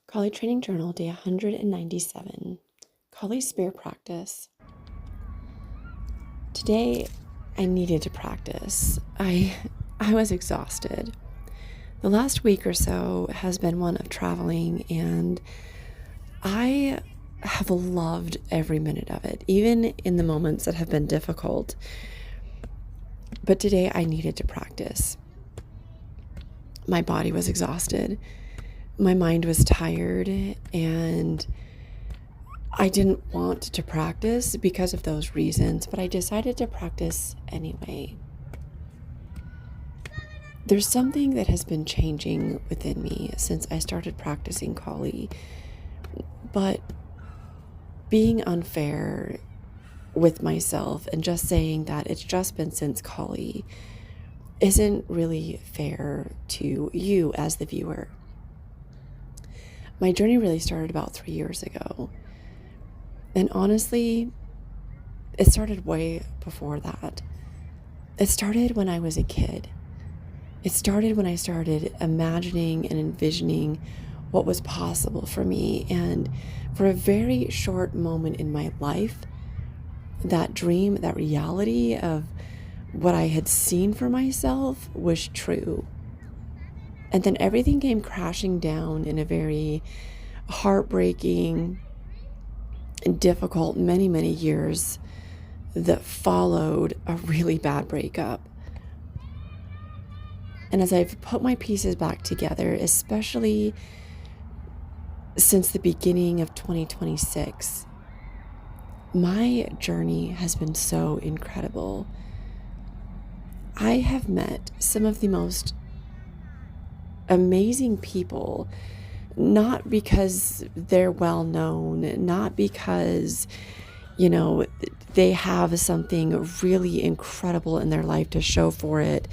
Collie Training Journal, day 197. Collie Spear Practice. Today, I needed to practice. I was exhausted. The last week or so has been one of traveling, and I have loved every minute of it, even in the moments that have been difficult. But today, I needed to practice. My body was exhausted. My mind was tired, and I didn't want to practice because of those reasons, but I decided to practice anyway. There's something that has been changing within me since I started practicing Collie, but being unfair with myself and just saying that it's just been since Collie isn't really fair to you as the viewer. My journey really started about 3 years ago. And honestly, it started way before that. It started when I was a kid. It started when I started imagining and envisioning what was possible for me. And for a very short moment in my life, that dream, that reality of what I had seen for myself was true. And then everything came crashing down in a very heartbreaking and difficult many years that followed a really bad breakup. And as I've put my pieces back together, especially since the beginning of 2026, my journey has been so incredible. I have met some of the most amazing people, not because they're well known, not because, they have something really incredible in their life to show for it.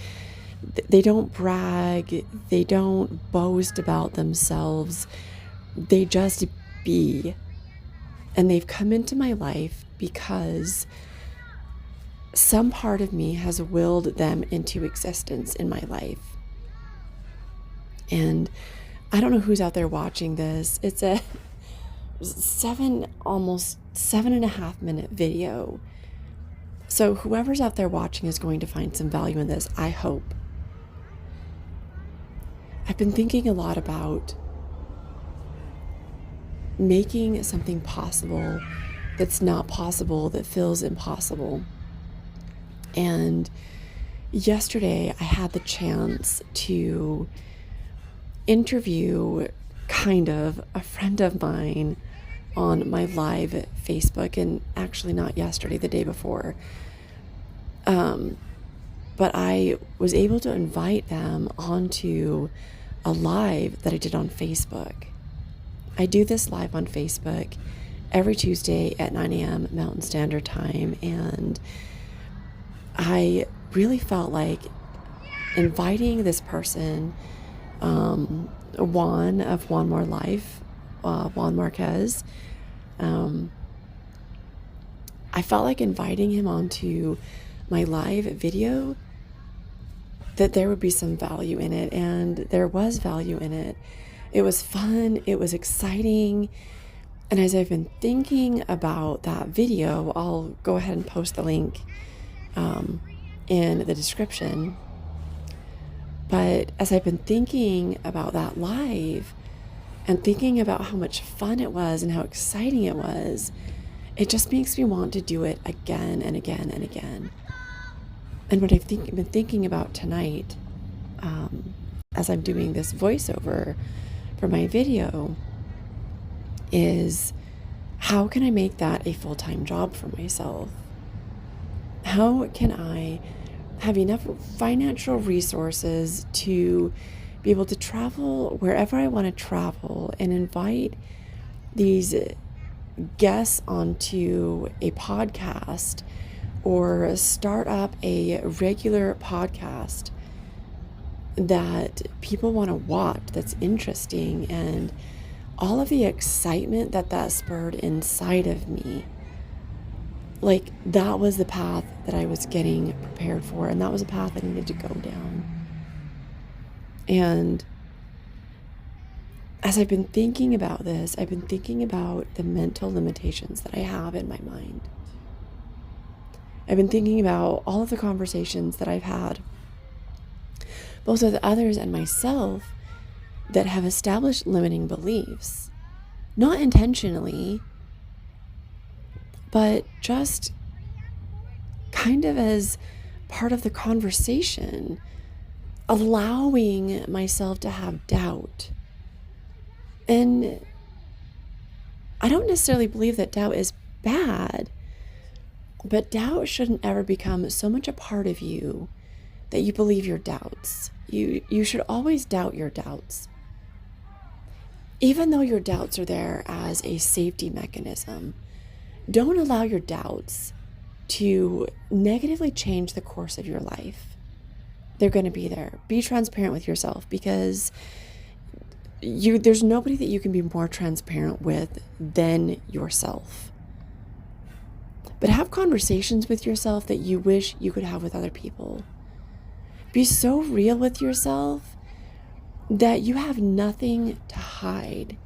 They don't brag, they don't boast about themselves, they just be. And they've come into my life because some part of me has willed them into existence in my life. And I don't know who's out there watching this. It's a almost 7.5 minute video. So whoever's out there watching is going to find some value in this, I hope. I've been thinking a lot about making something possible that's not possible, that feels impossible. And yesterday I had the chance to interview a friend of mine on my live Facebook, and actually not yesterday, the day before. But I was able to invite them onto a live that I did on Facebook. I do this live on Facebook every Tuesday at 9 a.m. Mountain Standard Time, and I really felt like inviting this person, Juan of One More Life, Juan Marquez. I felt like inviting him onto my live video, that there would be some value in it, and there was value in it. It was fun, it was exciting, and as I've been thinking about that video, I'll go ahead and post the link in the description. But as I've been thinking about that live and thinking about how much fun it was and how exciting it was, it just makes me want to do it again and again and again. And what I've been thinking about tonight, as I'm doing this voiceover for my video, is how can I make that a full-time job for myself? How can I have enough financial resources to be able to travel wherever I want to travel and invite these guests onto a podcast, or start up a regular podcast that people want to watch, that's interesting, and all of the excitement that spurred inside of me. Like, that was the path that I was getting prepared for, and that was a path I needed to go down. And as I've been thinking about this, I've been thinking about the mental limitations that I have in my mind. I've been thinking about all of the conversations that I've had, both with others and myself, that have established limiting beliefs. Not intentionally, but just kind of as part of the conversation, allowing myself to have doubt. And I don't necessarily believe that doubt is bad, but doubt shouldn't ever become so much a part of you that you believe your doubts. You should always doubt your doubts. Even though your doubts are there as a safety mechanism, don't allow your doubts to negatively change the course of your life. They're going to be there. Be transparent with yourself, because there's nobody that you can be more transparent with than yourself. But have conversations with yourself that you wish you could have with other people. Be so real with yourself that you have nothing to hide.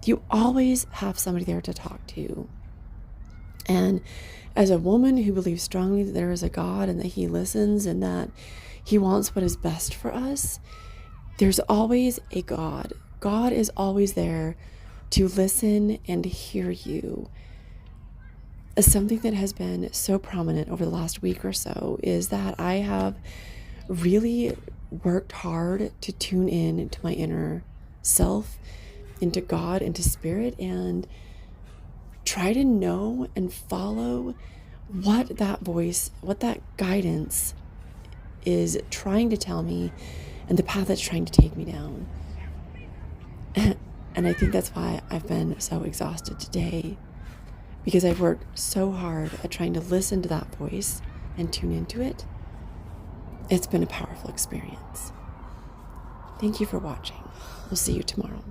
You always have somebody there to talk to. And as a woman who believes strongly that there is a God and that He listens and that He wants what is best for us, there's always a God. God is always there to listen and hear you. Something that has been so prominent over the last week or so is that I have really worked hard to tune in to my inner self, into God, into spirit, and try to know and follow what that voice, what that guidance is trying to tell me, and the path it's trying to take me down. And I think that's why I've been so exhausted today, because I've worked so hard at trying to listen to that voice and tune into it. It's been a powerful experience. Thank you for watching. We'll see you tomorrow.